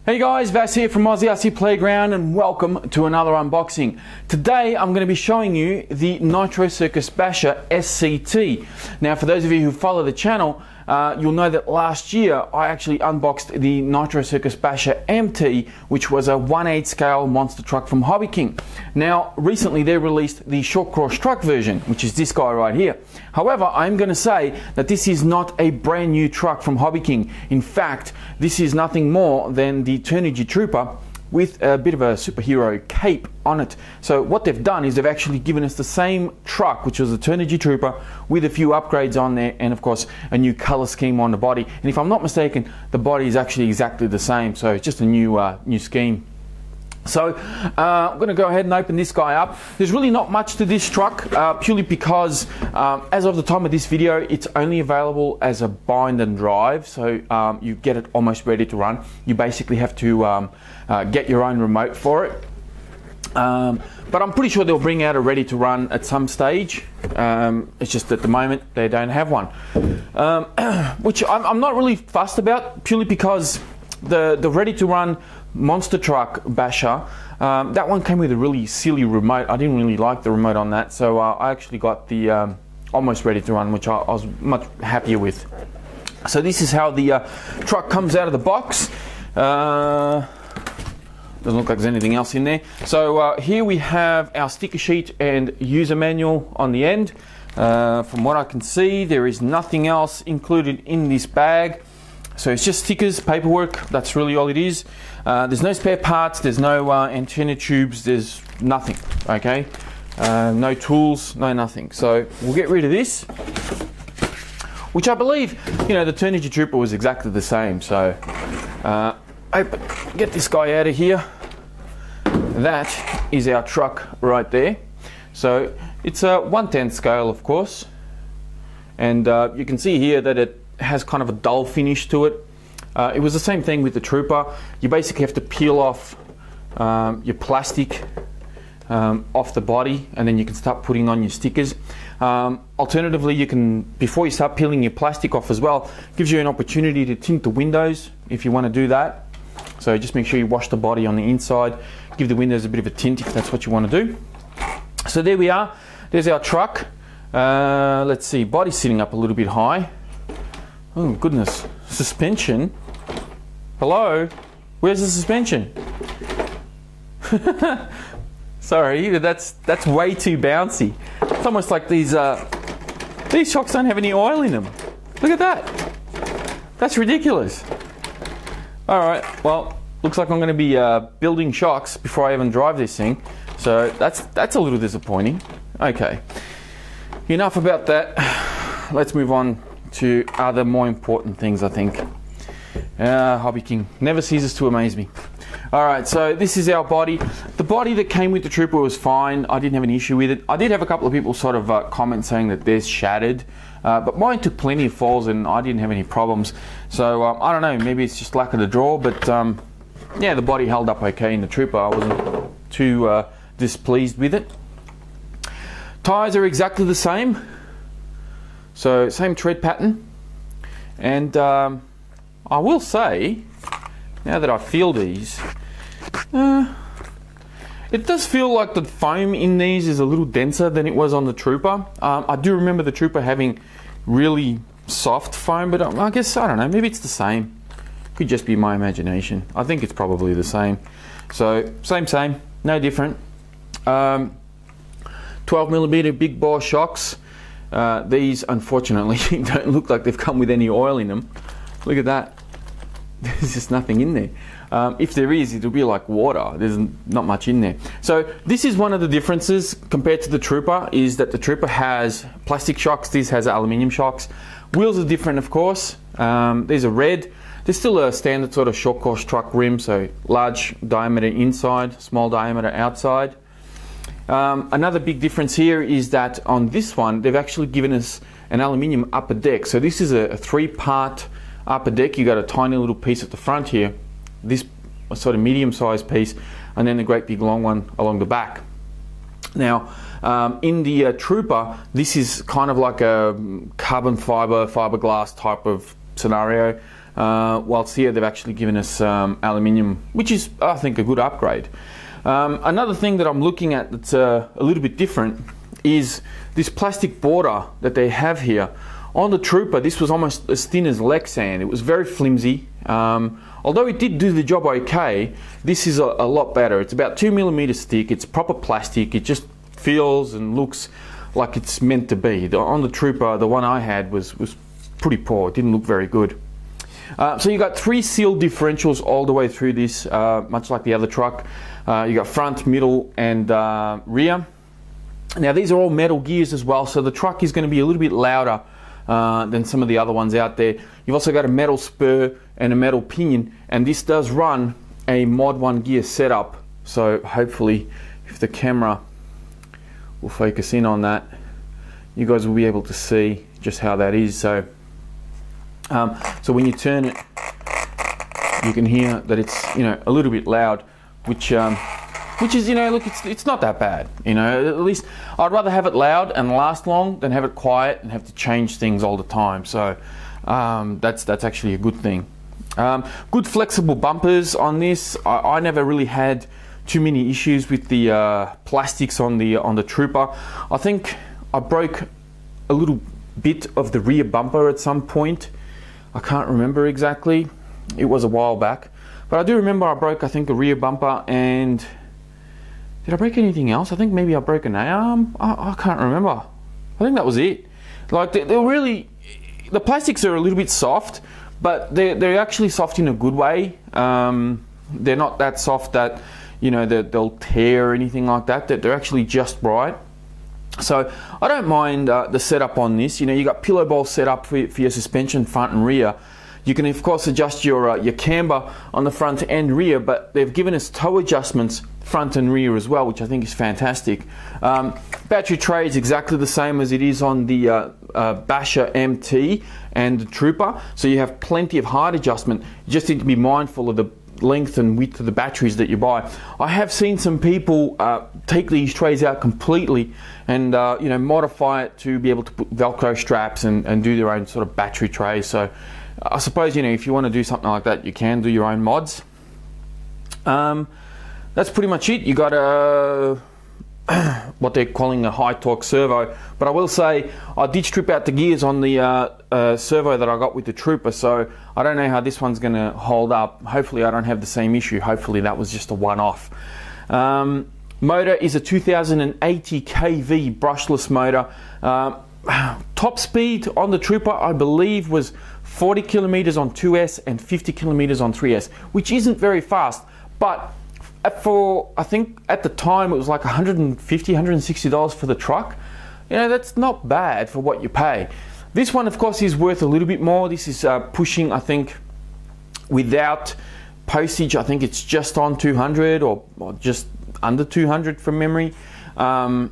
Hey guys, Vas here from Aussie RC Playground and welcome to another unboxing. Today I'm going to be showing you the Nitro Circus Basher SCT. Now for those of you who follow the channel, you'll know that last year I actually unboxed the Nitro Circus Basher MT, which was a 1/8 scale monster truck from Hobby King. Now recently they released the short cross truck version, which is this guy right here. However, I'm going to say that this is not a brand new truck from Hobby King. In fact, this is nothing more than the Turnigy Trooper with a bit of a superhero cape on it. So what they've done is they've actually given us the same truck, which was the Turnigy Trooper, with a few upgrades on there and of course a new color scheme on the body. And if I'm not mistaken, the body is actually exactly the same, so it's just a new scheme. So I'm going to go ahead and open this guy up. There's really not much to this truck, purely because as of the time of this video, it's only available as a bind and drive. So you get it almost ready to run. You basically have to get your own remote for it. But I'm pretty sure they'll bring out a ready to run at some stage. It's just at the moment they don't have one, which I'm not really fussed about, purely because the ready to run monster truck Basher, that one came with a really silly remote. I didn't really like the remote on that, so I actually got the almost ready to run, which I was much happier with. So this is how the truck comes out of the box. Doesn't look like there's anything else in there. So here we have our sticker sheet and user manual on the end. From what I can see, there is nothing else included in this bag. So it's just stickers, paperwork, that's really all it is. There's no spare parts, there's no antenna tubes, there's nothing, okay? No tools, no nothing. So we'll get rid of this, which I believe, you know, the Turnigy Trooper was exactly the same. So get this guy out of here. That is our truck right there. So it's a 1/10 scale, of course. And you can see here that it has kind of a dull finish to it. It was the same thing with the Trooper. You basically have to peel off your plastic off the body, and then you can start putting on your stickers. Alternatively, you can, before you start peeling your plastic off as well, gives you an opportunity to tint the windows if you want to do that. So just make sure you wash the body on the inside, give the windows a bit of a tint if that's what you want to do. So there we are, there's our truck. Let's see, body's sitting up a little bit high. Oh goodness, suspension. Hello, where's the suspension? Sorry, that's way too bouncy. It's almost like these shocks don't have any oil in them. Look at that. That's ridiculous. All right, well, looks like I'm going to be building shocks before I even drive this thing. So that's a little disappointing. Okay, enough about that. Let's move on to other more important things, I think. Hobby King never ceases to amaze me. Alright, so this is our body. The body that came with the Trooper was fine. I didn't have an issue with it. I did have a couple of people sort of comment saying that theirs shattered, but mine took plenty of falls and I didn't have any problems. So I don't know, maybe it's just luck of the draw, but yeah, the body held up okay in the Trooper. I wasn't too displeased with it. Tyres are exactly the same. So same tread pattern, and I will say, now that I feel these, it does feel like the foam in these is a little denser than it was on the Trooper. I do remember the Trooper having really soft foam, but I guess, I don't know, maybe it's the same. Could just be my imagination. I think it's probably the same. So same, no different. 12mm big bore shocks. These unfortunately don't look like they've come with any oil in them. Look at that. There's just nothing in there. If there is, it'll be like water. There's not much in there. So this is one of the differences compared to the Trooper, is that the Trooper has plastic shocks, this has aluminium shocks. Wheels are different, of course. These are red. There's still a standard sort of short course truck rim, so large diameter inside, small diameter outside. Another big difference here is that on this one they've actually given us an aluminium upper deck. So this is a three-part upper deck. You got a tiny little piece at the front here, this sort of medium-sized piece, and then a great big long one along the back. Now in the Trooper, this is kind of like a carbon fiber, fiberglass type of scenario. whilst here they've actually given us aluminium, which is, I think, a good upgrade. Another thing that I'm looking at that's a little bit different is this plastic border that they have here. On the Trooper, this was almost as thin as Lexan. It was very flimsy. Although it did do the job okay, this is a lot better. It's about 2mm thick, it's proper plastic, it just feels and looks like it's meant to be. On the Trooper, the one I had was pretty poor, it didn't look very good. So you got 3 sealed differentials all the way through this, much like the other truck. You got front, middle and rear. Now these are all metal gears as well, so the truck is going to be a little bit louder than some of the other ones out there. You've also got a metal spur and a metal pinion, and this does run a Mod 1 gear setup, so hopefully if the camera will focus in on that, you guys will be able to see just how that is. So when you turn it, you can hear that it's, you know, a little bit loud, which is, you know, look, it's not that bad, you know. At least I'd rather have it loud and last long than have it quiet and have to change things all the time. So that's actually a good thing. Good flexible bumpers on this. I never really had too many issues with the plastics on the Trooper. I think I broke a little bit of the rear bumper at some point. I can't remember exactly. It was a while back, but I do remember I broke, I think, a rear bumper. And did I break anything else? I think maybe I broke an A-arm. I can't remember. I think that was it. Like they're really, the plastics are a little bit soft, but they're actually soft in a good way. They're not that soft that, you know, they'll tear or anything like that. They're actually just right. So I don't mind the setup on this. You know, you got pillow bowl set up for your suspension front and rear. You can of course adjust your camber on the front and rear, but they've given us toe adjustments front and rear as well, which I think is fantastic. Battery tray is exactly the same as it is on the Basher MT and the Trooper, so you have plenty of height adjustment. You just need to be mindful of the length and width of the batteries that you buy. I have seen some people take these trays out completely and you know, modify it to be able to put Velcro straps and do their own sort of battery trays. So I suppose, you know, if you want to do something like that, you can do your own mods. That's pretty much it. You got a what they're calling a high torque servo, but I will say I did strip out the gears on the servo that I got with the Trooper, so I don't know how this one's going to hold up. Hopefully I don't have the same issue. Hopefully that was just a one-off. Motor is a 2080 kV brushless motor. Top speed on the Trooper, I believe, was 40 kilometers on 2S and 50 kilometers on 3S, which isn't very fast, but for, I think at the time it was like $150, $160 for the truck. You know, that's not bad for what you pay. This one of course is worth a little bit more. This is pushing, I think, without postage, I think it's just on 200 or just under 200 from memory. So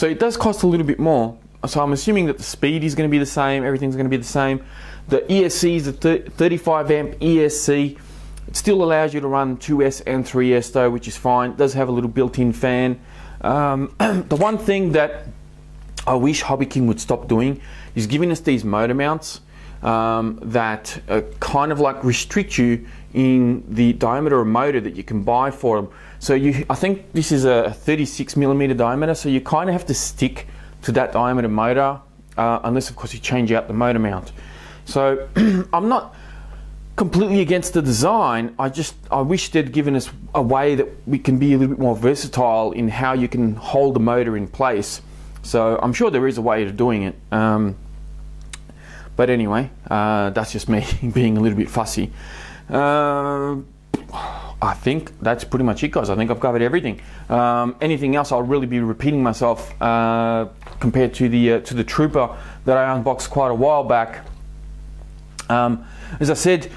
it does cost a little bit more. So I'm assuming that the speed is going to be the same, everything's going to be the same. The ESC is a 35 amp ESC. It still allows you to run 2S and 3S though, which is fine. It does have a little built-in fan. The one thing that I wish Hobby King would stop doing is giving us these motor mounts that kind of like restrict you in the diameter of motor that you can buy for them. So I think this is a 36mm diameter, so you kind of have to stick to that diameter motor unless of course you change out the motor mount. So I'm not completely against the design. I wish they'd given us a way that we can be a little bit more versatile in how you can hold the motor in place. So I'm sure there is a way of doing it. But anyway, that's just me being a little bit fussy. I think that's pretty much it, guys. I think I've covered everything. Anything else, I'll really be repeating myself compared to the Trooper that I unboxed quite a while back. As I said,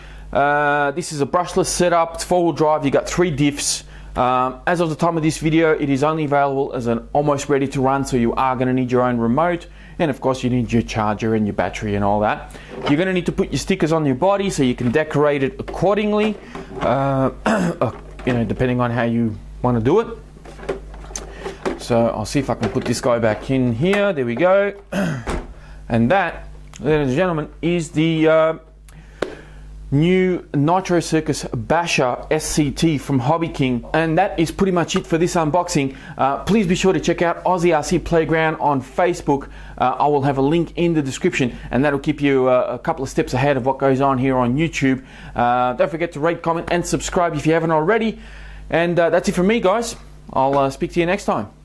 this is a brushless setup. It's 4-wheel drive. You got 3 diffs. As of the time of this video, it is only available as an almost ready to run, so you are going to need your own remote, and of course you need your charger and your battery and all that. You're going to need to put your stickers on your body so you can decorate it accordingly, you know, depending on how you want to do it. So I'll see if I can put this guy back in here. There we go. And that, ladies and gentlemen, is the new Nitro Circus Basher SCT from Hobby King. And that is pretty much it for this unboxing. Please be sure to check out Aussie RC Playground on Facebook. I will have a link in the description, and that'll keep you a couple of steps ahead of what goes on here on YouTube. Don't forget to rate, comment and subscribe if you haven't already. And that's it from me, guys. I'll speak to you next time.